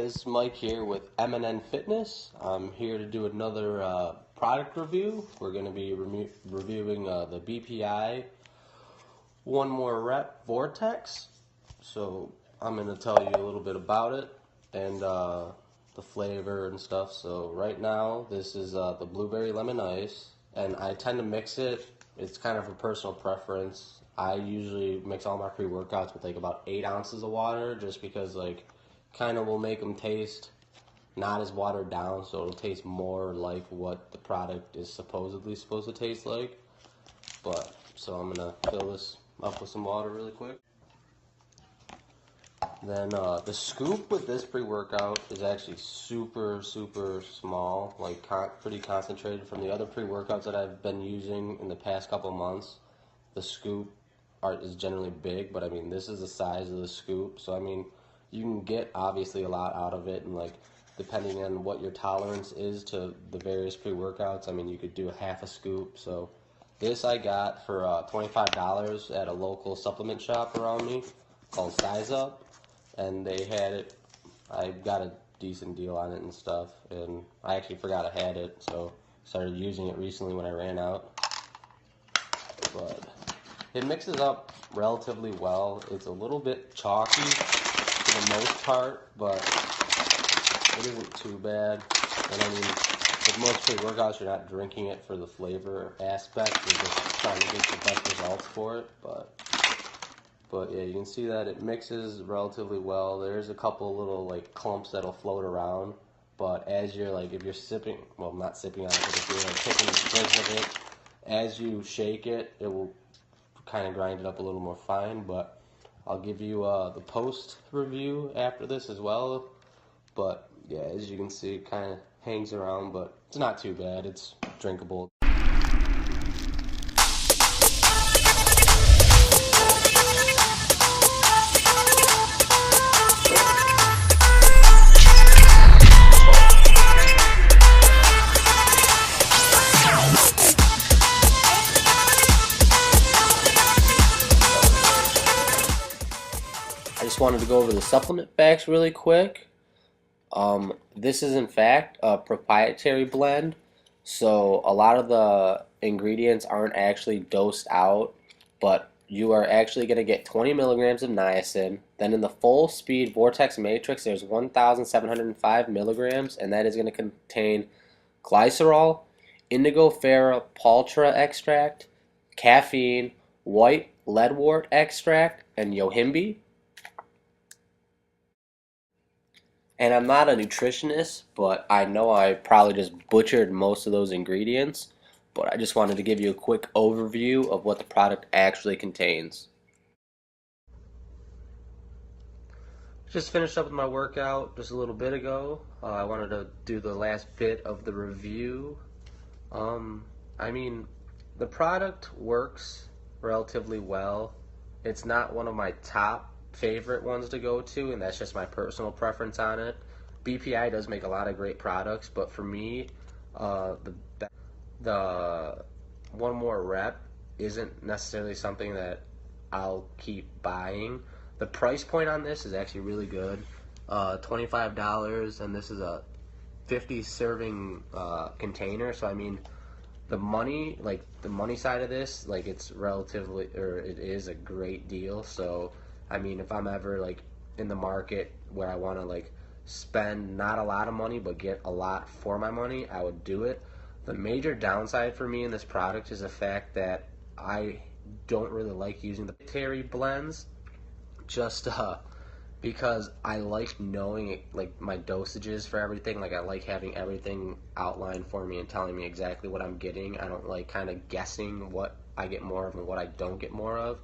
guys, Mike here with M&N Fitness. I'm here to do another product review. We're going to be reviewing the BPI One More Rep Vortex. So I'm going to tell you a little bit about it and the flavor and stuff. So right now this is the blueberry lemon ice, and I tend to mix it. It's kind of a personal preference. I usually mix all my pre-workouts with like about 8 ounces of water, just because like kind of will make them taste not as watered down, so it'll taste more like what the product is supposedly supposed to taste like. But so I'm gonna fill this up with some water really quick. Then the scoop with this pre-workout is actually super small, like pretty concentrated from the other pre-workouts that I've been using in the past couple months. The scoop is generally big, but I mean this is the size of the scoop, so I mean you can get obviously a lot out of it, and like depending on what your tolerance is to the various pre-workouts, I mean you could do a half a scoop. So this I got for $25 at a local supplement shop around me called Size Up, and they had it. I got a decent deal on it and stuff, and I actually forgot I had it, so started using it recently when I ran out. But it mixes up relatively well. It's a little bit chalky for the most part, but it isn't too bad. And I mean, with most pre-workouts, you're not drinking it for the flavor aspect. You're just trying to get the best results for it. But yeah, you can see that it mixes relatively well. There's a couple little like clumps that'll float around, but as you're like, if you're sipping, well, not sipping on it, but if you're like taking a drink of it, as you shake it, it will kind of grind it up a little more fine. But I'll give you the post review after this as well. But yeah, as you can see, it kind of hangs around, but it's not too bad. It's drinkable. I just wanted to go over the supplement facts really quick. This is in fact a proprietary blend, so a lot of the ingredients aren't actually dosed out, but you are actually going to get 20 milligrams of niacin. Then in the full speed Vortex Matrix, there's 1,705 milligrams, and that is going to contain glycerol, indigo ferra paltra extract, caffeine, white leadwort extract, and yohimbe. And I'm not a nutritionist, but I know I probably just butchered most of those ingredients, but I just wanted to give you a quick overview of what the product actually contains. Just finished up with my workout just a little bit ago. I wanted to do the last bit of the review. I mean, the product works relatively well. It's not one of my top favorite ones to go to, and that's just my personal preference on it. BPI does make a lot of great products, but for me, the One More Rep isn't necessarily something that I'll keep buying. The price point on this is actually really good, $25, and this is a 50 serving container. So I mean, the money side of this, like it is a great deal. So I mean, if I'm ever like in the market where I want to like spend not a lot of money but get a lot for my money, I would do it. The major downside for me in this product is the fact that I don't really like using the proprietary blends, just because I like knowing like my dosages for everything. Like I like having everything outlined for me and telling me exactly what I'm getting. I don't like kind of guessing what I get more of and what I don't get more of.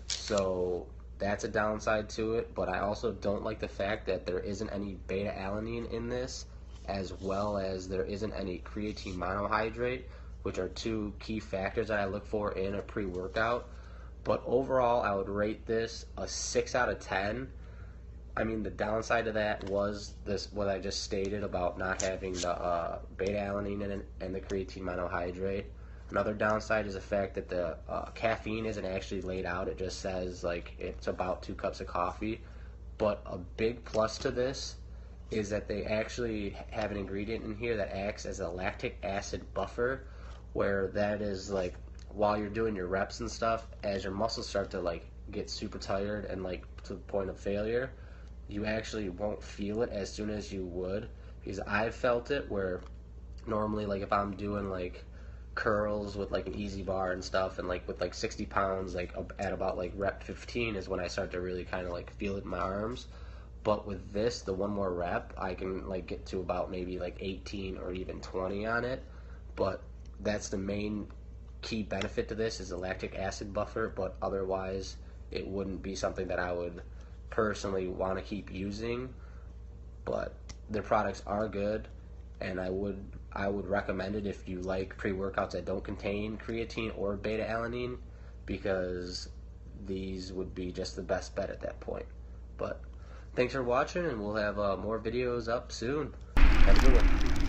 So that's a downside to it, but I also don't like the fact that there isn't any beta-alanine in this, as well as there isn't any creatine monohydrate, which are two key factors that I look for in a pre-workout. But overall, I would rate this a 6 out of 10. I mean, the downside of that was what I just stated about not having the beta-alanine in it and the creatine monohydrate. Another downside is the fact that the caffeine isn't actually laid out. It just says like it's about 2 cups of coffee. But a big plus to this is that they actually have an ingredient in here that acts as a lactic acid buffer, where that is like while you're doing your reps and stuff, as your muscles start to like get super tired and like to the point of failure, you actually won't feel it as soon as you would, because I've felt it where normally like if I'm doing like curls with like an easy bar and stuff, and like with like 60 pounds, like at about like rep 15 is when I start to really kind of like feel it in my arms. But with this, the one more rep, I can like get to about maybe like 18 or even 20 on it. But that's the main key benefit to this, is the lactic acid buffer. But otherwise, it wouldn't be something that I would personally want to keep using. But their products are good, and I would recommend it if you like pre-workouts that don't contain creatine or beta alanine, because these would be just the best bet at that point. But thanks for watching, and we'll have more videos up soon. Have a good one.